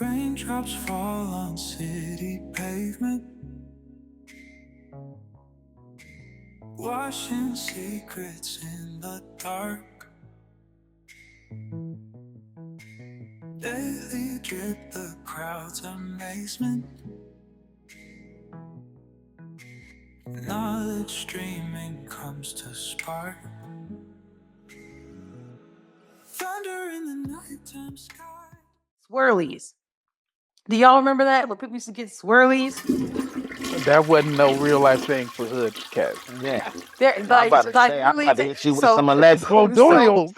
Raindrops fall on city pavement, washing secrets in the dark. Daily drip, the crowd's amazement. Knowledge streaming comes to spark. Thunder in the nighttime sky. Swirlies. Do y'all remember that? When people used to get swirlies? That wasn't no real life thing for hood cats. Yeah. They're I'm like, about to like say, I'm really about to hit you with so some alleged. Colonials.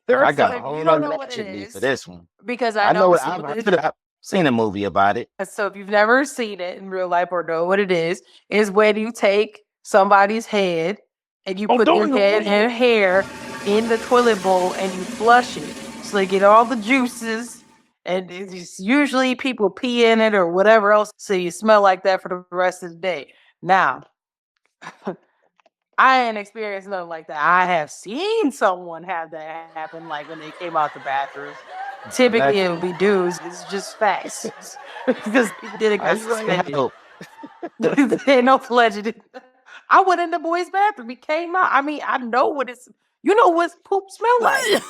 I got so a if whole you don't know what it allegedly is, for this one. because I I know know it. some of I've seen a movie about it. So if you've never seen it in real life or know what it is when you take somebody's head and you put their head and hair in the toilet bowl and you flush it. So they get all the juices, and it's usually people pee in it or whatever else. So you smell like that for the rest of the day. Now, I ain't experienced nothing like that. I have seen someone have that happen, like when they came out the bathroom. Typically, it would be dudes. It's just facts because people didn't got suspended. Ain't no alleged. I went in the boys' bathroom. He came out. I mean, I know what it's. You know what poop smell like.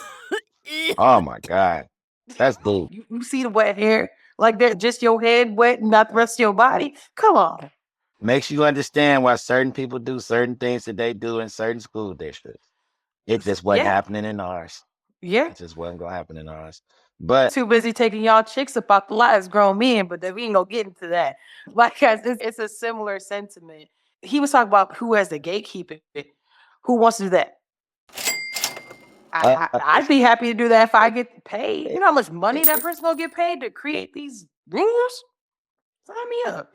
Oh my God, that's boo. You see the wet hair, like they're just your head wet, not the rest of your body. Come on. Makes you understand why certain people do certain things that they do in certain school districts. It just wasn't happening in ours. Yeah. It just wasn't gonna happen in ours. But Too busy taking y'all chicks about the lives grown men, but then we ain't gonna get into that. Like, it's a similar sentiment. He was talking about who has the gatekeeping. Who wants to do that? I'd be happy to do that if I get paid. You know how much money that person's gonna get paid to create these rules? Sign me up.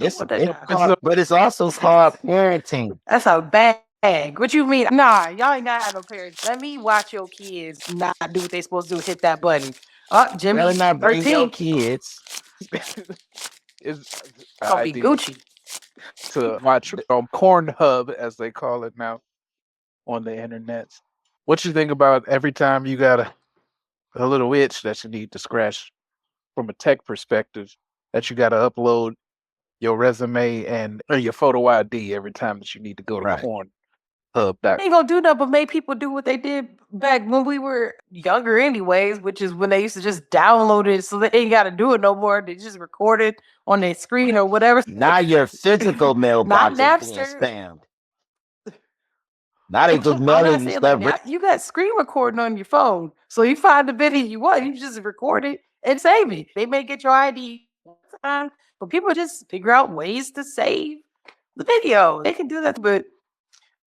but it's also called parenting. That's a bag. What you mean? Nah, y'all ain't gotta have no parents. Let me watch your kids not do what they supposed to do. Hit that button. Oh, Jimmy, Better not bring your 13. kids. It's Gonna be Gucci. to watch on Pornhub, as they call it now, on the internet. What you think about every time you got a little itch that you need to scratch from a tech perspective, that you got to upload your resume and or your photo ID every time that you need to go to Pornhub. Ain't gonna do nothing but make people do what they did back when we were younger anyways, which is when they used to just download it so they ain't gotta do it no more. They just record it on their screen or whatever. Now your physical mailbox Not is being Napster. spammed. Now they just mailing you stuff. Like, you got screen recording on your phone. So you find the video you want, you just record it and save it. They may get your ID one time, but people just figure out ways to save the video. They can do that, but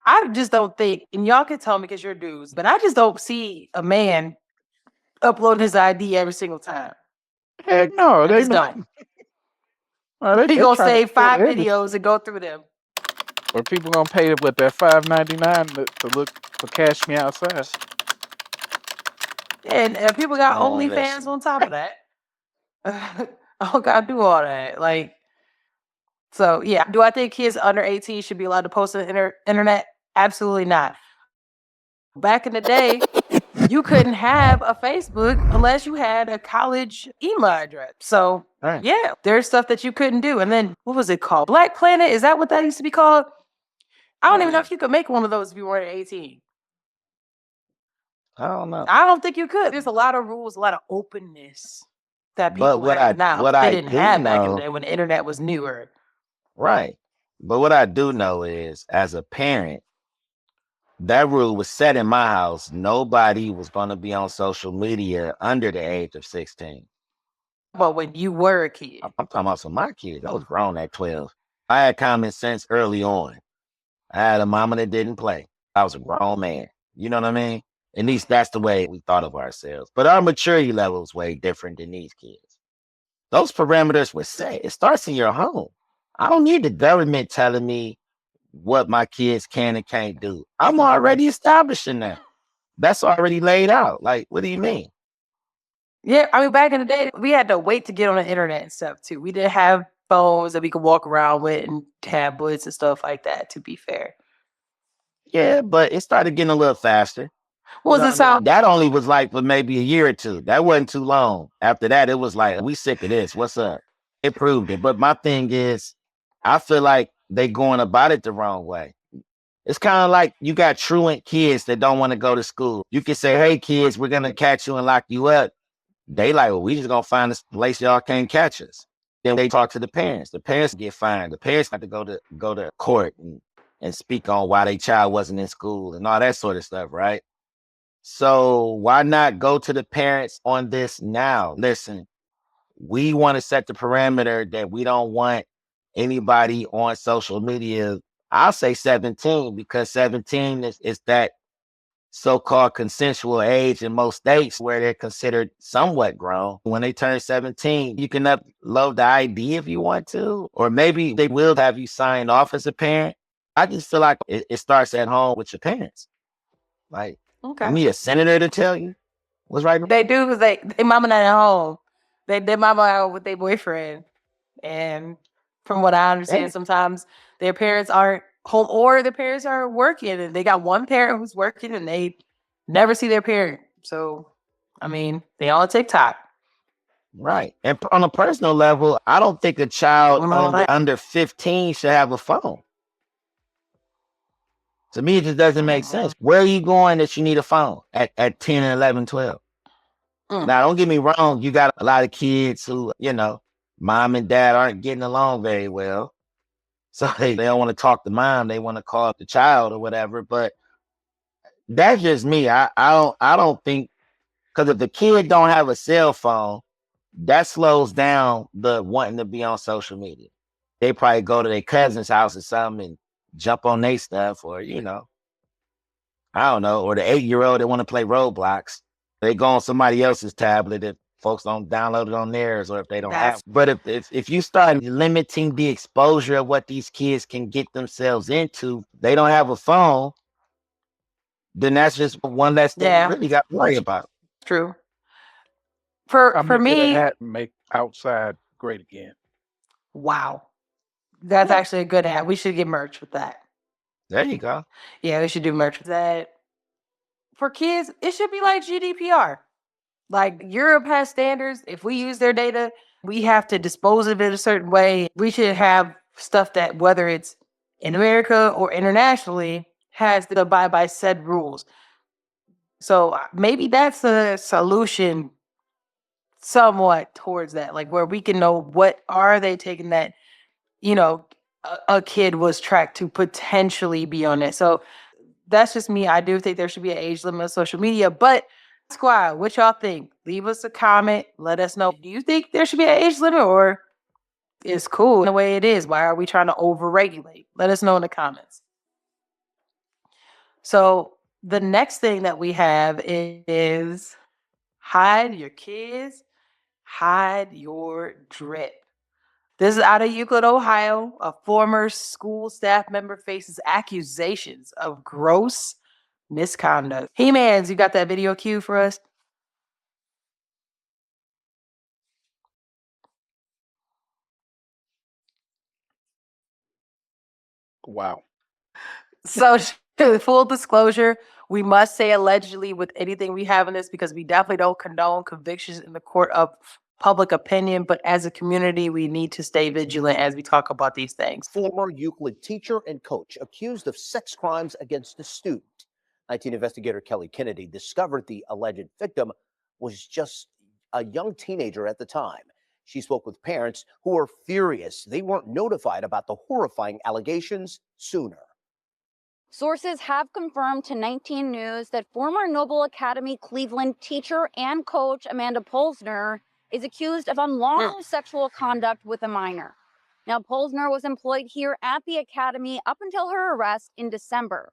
I just don't think, and y'all can tell me because you're dudes, but I just don't see a man upload his ID every single time. Heck no, they don't. He gonna save 5 videos and go through them. Or people gonna pay with that $5.99 to look for Cash Me Outside. And people got OnlyFans on top of that. I don't gotta do all that. Like, so yeah. Do I think kids under 18 should be allowed to post on the internet? Absolutely not. Back in the day, you couldn't have a Facebook unless you had a college email address. So yeah, there's stuff that you couldn't do. And then what was it called? Black Planet? Is that what that used to be called? I don't even know if you could make one of those if you weren't 18. I don't know. I don't think you could. There's a lot of rules, a lot of openness that people have now. They didn't have back in the day when the internet was newer. Right. But what I do know is, as a parent, that rule was set in my house. Nobody was going to be on social media under the age of 16. Well, when you were a kid. I'm talking about some of my kids. I was grown at 12. I had common sense early on. I had a mama that didn't play. I was a grown man. You know what I mean? At least that's the way we thought of ourselves. But our maturity level was way different than these kids. Those parameters were set. It starts in your home. I don't need the government telling me what my kids can and can't do. I'm already establishing that. That's already laid out. Like, what do you mean? Yeah, I mean, back in the day, we had to wait to get on the internet and stuff too. We didn't have phones that we could walk around with and tablets and stuff like that, to be fair. Yeah, but it started getting a little faster. What was it sound? That only was like for maybe a year or two. That wasn't too long. After that, it was like, we sick of this. What's up? It proved it. But my thing is, I feel like they going about it the wrong way. It's kind of like you got truant kids that don't want to go to school. You can say, hey, kids, we're going to catch you and lock you up. They like, well, we just going to find this place y'all can't catch us. Then they talk to the parents. The parents get fined. The parents have to go to court and speak on why their child wasn't in school and all that sort of stuff, right? So why not go to the parents on this now? Listen, we want to set the parameter that we don't want anybody on social media. I'll say 17 because 17 is that so-called consensual age in most states where they're considered somewhat grown. When they turn 17, you can upload the ID if you want to, or maybe they will have you sign off as a parent. I just feel like it starts at home with your parents. Like, you need a senator to tell you what's right. They do because they mama not at home. They mama out with their boyfriend. And from what I understand, sometimes their parents aren't home or their parents are working and they got one parent who's working and they never see their parent. So, I mean, they on TikTok. Right. And on a personal level, I don't think a child under 15 should have a phone. To me, it just doesn't make sense. Where are you going that you need a phone at 10 and 11, 12? Now, don't get me wrong. You got a lot of kids who, mom and dad aren't getting along very well. So they don't want to talk to mom. They want to call up the child or whatever. But that's just me. I don't think, because if the kid don't have a cell phone, that slows down the wanting to be on social media. They probably go to their cousin's house or something and jump on their stuff, or, I don't know, or the 8-year-old that want to play Roblox. They go on somebody else's tablet if folks don't download it on theirs, or if they don't have. But if you start limiting the exposure of what these kids can get themselves into, they don't have a phone, then that's just one less thing you really got to worry about. True. For me, make outside great again. Wow. That's actually a good ad. We should get merch with that. There you go. Yeah, we should do merch with that. For kids, it should be like GDPR. Like Europe has standards. If we use their data, we have to dispose of it a certain way. We should have stuff that, whether it's in America or internationally, has to abide by said rules. So maybe that's a solution somewhat towards that, like where we can know what are they taking that, a kid was tracked to potentially be on it. So that's just me. I do think there should be an age limit on social media, but squad, what y'all think? Leave us a comment. Let us know. Do you think there should be an age limit, or it's cool the way it is? Why are we trying to overregulate? Let us know in the comments. So the next thing that we have is hide your kids, hide your drip. This is out of Euclid, Ohio. A former school staff member faces accusations of gross misconduct. He-Mans, you got that video cue for us? Wow. So, full disclosure, we must say allegedly with anything we have in this because we definitely don't condone convictions in the court of public opinion, but as a community, we need to stay vigilant as we talk about these things. Former Euclid teacher and coach accused of sex crimes against a student. 19 investigator Kelly Kennedy discovered the alleged victim was just a young teenager at the time. She spoke with parents who were furious they weren't notified about the horrifying allegations sooner. Sources have confirmed to 19 News that former Noble Academy Cleveland teacher and coach Amanda Polsner is accused of unlawful sexual conduct with a minor. Now, Polsner was employed here at the academy up until her arrest in December.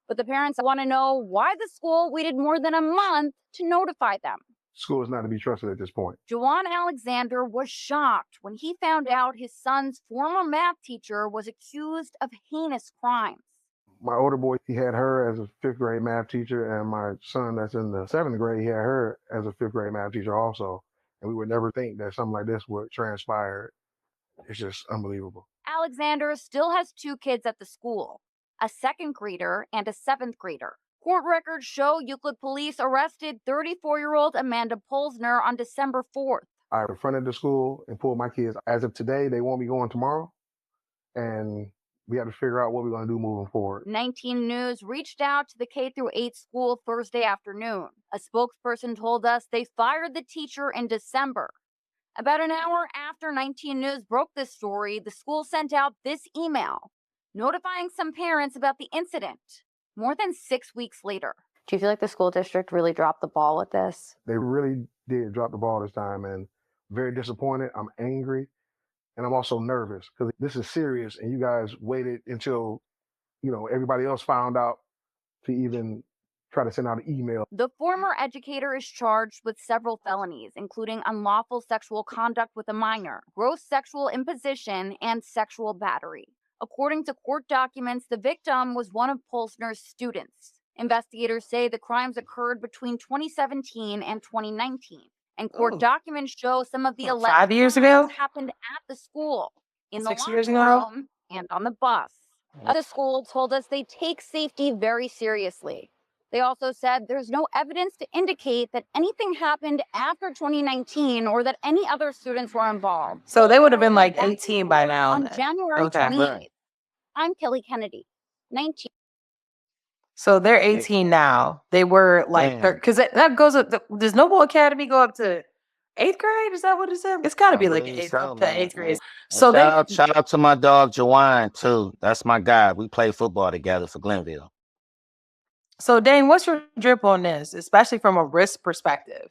But the parents want to know why the school waited more than a month to notify them. School is not to be trusted at this point. Juwan Alexander was shocked when he found out his son's former math teacher was accused of heinous crimes. My older boy, he had her as a 5th grade math teacher, and my son that's in the 7th grade, he had her as a 5th grade math teacher also. And we would never think that something like this would transpire. It's just unbelievable. Alexander still has 2 kids at the school, a 2nd grader and a 7th grader. Court records show Euclid police arrested 34-year-old Amanda Polsner on December 4th. I confronted the school and pulled my kids. As of today, they won't be going tomorrow, and we have to figure out what we're going to do moving forward. 19 News reached out to the K-8 school Thursday afternoon. A spokesperson told us they fired the teacher in December. About an hour after 19 News broke this story, the school sent out this email notifying some parents about the incident more than 6 weeks later. Do you feel like the school district really dropped the ball with this? They really did drop the ball this time, and very disappointed. I'm angry, and I'm also nervous because this is serious, and you guys waited until, everybody else found out to even try to send out an email. The former educator is charged with several felonies, including unlawful sexual conduct with a minor, gross sexual imposition, and sexual battery. According to court documents, the victim was one of Polsner's students. Investigators say the crimes occurred between 2017 and 2019. And court documents show some of the alleged 5 years ago? crimes happened at the school, in the 6 years locker ago? room, and on the bus. The school told us they take safety very seriously. They also said there's no evidence to indicate that anything happened after 2019 or that any other students were involved. So they would have been like 18 by now. On January Okay. 28th, I'm Kelly Kennedy, 19. So they're 18 now. They were like, because that goes up. Does Noble Academy go up to 8th grade? Is that what it said? It's got to be like believe 8th, so, up to man. 8th grade. And So shout out to my dog Jawan too. That's my guy. We play football together for Glenville. So Dane, what's your drip on this, especially from a risk perspective?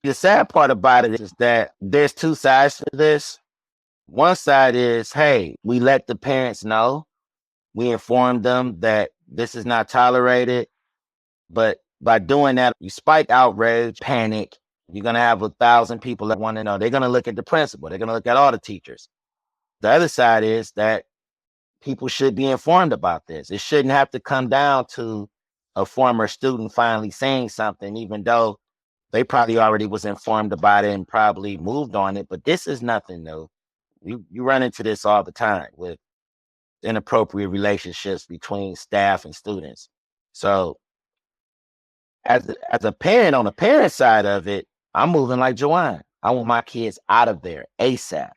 The sad part about it is that there's two sides to this. One side is, hey, we let the parents know. We inform them that this is not tolerated. But by doing that, you spike outrage, panic. You're going to have 1,000 people that want to know. They're going to look at the principal. They're going to look at all the teachers. The other side is that people should be informed about this. It shouldn't have to come down to a former student finally saying something, even though they probably already was informed about it and probably moved on it. But this is nothing new. You run into this all the time with inappropriate relationships between staff and students. So as a parent, on the parent side of it, I'm moving like Joanne. I want my kids out of there ASAP.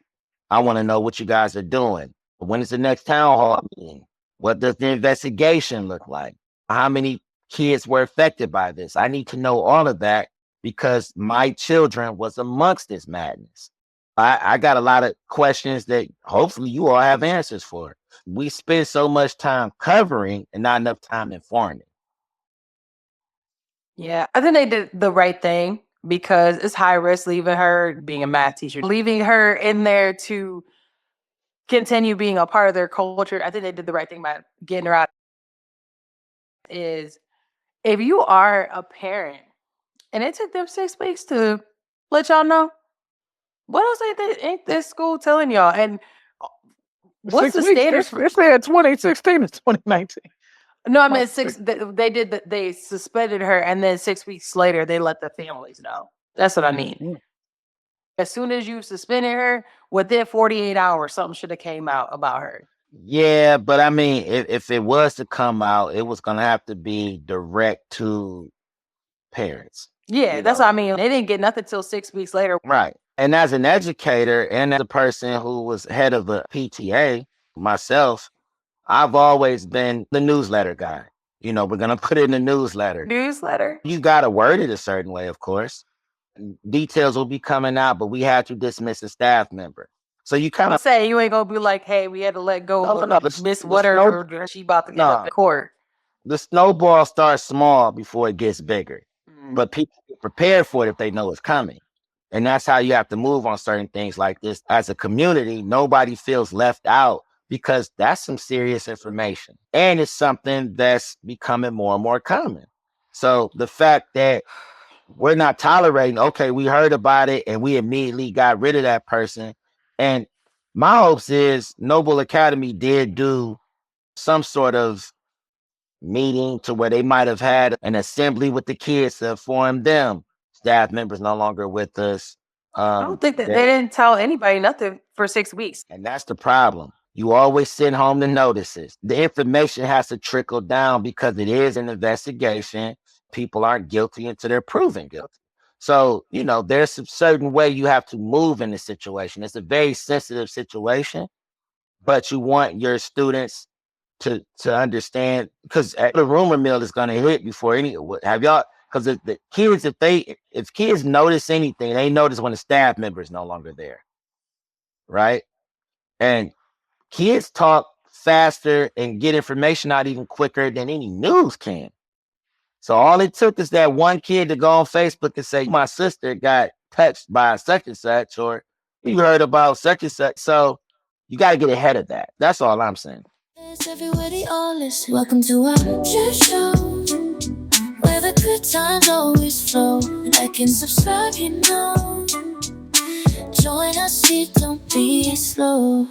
I want to know what you guys are doing. When is the next town hall meeting? What does the investigation look like? How many kids were affected by this? I need to know all of that because my children was amongst this madness. I got a lot of questions that hopefully you all have answers for. We spend so much time covering and not enough time informing. Yeah, I think they did the right thing because it's high risk leaving her being a math teacher, leaving her in there to continue being a part of their culture. I think they did the right thing by getting her out. Is if you are a parent and it took them 6 weeks to let y'all know, what else ain't this school telling y'all? And what's 6 the weeks? standards? It's said 2016 to 2019. No, I mean they suspended her, and then 6 weeks later they let the families know. That's what I mean. As soon as you suspended her, within 48 hours, something should have came out about her. Yeah, but I mean, if it was to come out, it was gonna have to be direct to parents. Yeah, that's what I mean. They didn't get nothing till 6 weeks later. Right. And as an educator and as a person who was head of a PTA, myself, I've always been the newsletter guy. We're going to put it in the newsletter. You got to word it a certain way, of course. Details will be coming out, but we had to dismiss a staff member. So you kind of say you ain't going to be like, hey, we had to let go of Miss Whatever. She about to get up in court. The snowball starts small before it gets bigger. But people get prepared for it if they know it's coming. And that's how you have to move on certain things like this. As a community, nobody feels left out because that's some serious information. And it's something that's becoming more and more common. So the fact that we're not tolerating, okay, we heard about it and we immediately got rid of that person. And my hopes is Noble Academy did do some sort of meeting to where they might have had an assembly with the kids to inform them. Staff members no longer with us. I don't think that they didn't tell anybody nothing for 6 weeks. And that's the problem. You always send home the notices. The information has to trickle down because it is an investigation. People aren't guilty until they're proven guilty. So, there's a certain way you have to move in the situation. It's a very sensitive situation, but you want your students to understand, because the rumor mill is going to hit before have y'all, because the kids, if kids notice anything, they notice when a staff member is no longer there, right? And kids talk faster and get information out even quicker than any news can. So all it took is that one kid to go on Facebook and say, my sister got touched by such and such, or you heard about such and such. So you got to get ahead of that. That's all I'm saying. Everybody all listen. Welcome to our show, where the good times always flow. Like and subscribe, Join us, don't be slow.